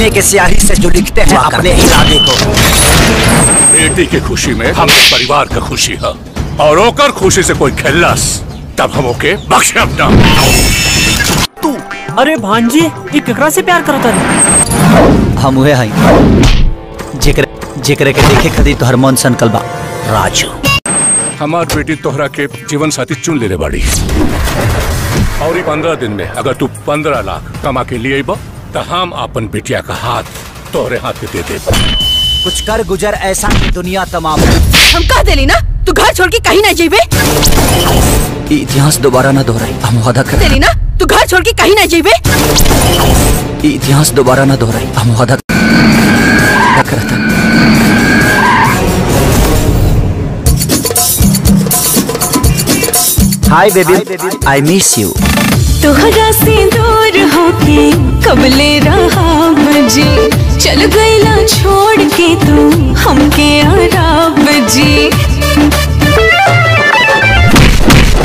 सीने के स्याही से जो लिखते हैं अपने इरादे को। बेटी की खुशी में हम परिवार का खुशी है, और ओकर खुशी से कोई खेलस तब हम ओके बख्शब ना। तू अरे भांजी ये केकरा से प्यार करता है? हम हुए हैं जेकरे के देखे खदी तो हर मन संकल बा राजू। हमार बेटी तोहरा के जीवन साथी चुन ले बाड़ी, और 15 दिन में अगर तू 15 लाख कमा के लिए तो हम अपन बेटिया का हाथ तोहरे हाथ पे दे दे। कुछ कर गुजर ऐसा की दुनिया तमाम। हम कह देली ना तू घर छोड़ के कहीं ना जेबे। इतिहास दोबारा ना दोहराई, हम वादा कर देली ना तू घर छोड़ के कहीं ना जेबे। इतिहास दोबारा ना दोहराई, हम वादा करता। Hi baby, I miss you. तोहरा से दूर होके कबले रहा बजी, चल गईला छोड़ के तू हमके आराब जी।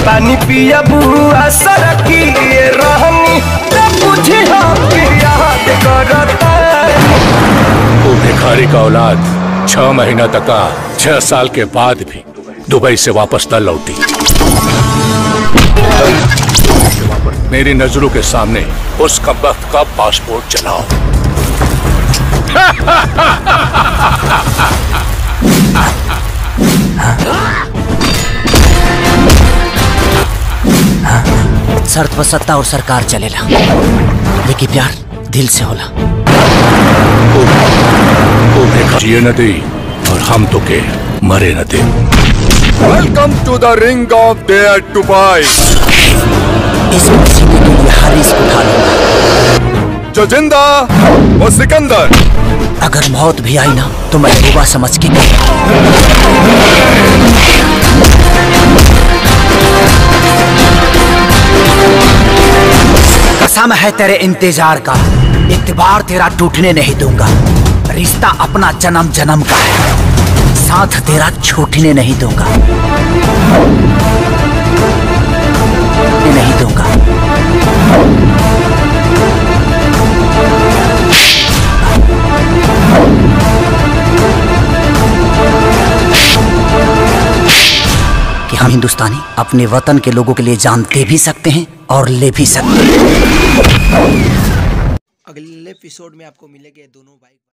पानी पिया बुआ सरकी रहनी पूछे हम याद करता। वो भिखारी का औलाद 6 महीना तक 6 साल के बाद भी दुबई से वापस न लौटी। मेरी नजरों के सामने उस कमबख्त का पासपोर्ट चलाओ। शर्त पर सत्ता और सरकार चलेला, लेकिन प्यार दिल से होला। जिए न दे और हम तो के मरे न दे। Welcome to the ring of dare Dubai. इसको जीने के लिए हर रिस्क उठा लूंगा। जो जिंदा वो सिकंदर। अगर मौत भी आई ना तो मैं बुआ समझ के कसम है तेरे इंतजार का, इत्तेबार तेरा टूटने नहीं दूंगा। रिश्ता अपना जन्म जन्म का है, साथ तेरा छूटने नहीं दूंगा। नहीं दूंगा। कि हम हिंदुस्तानी अपने वतन के लोगों के लिए जान दे भी सकते हैं और ले भी सकते हैं। अगले एपिसोड में आपको मिलेंगे दोनों भाई।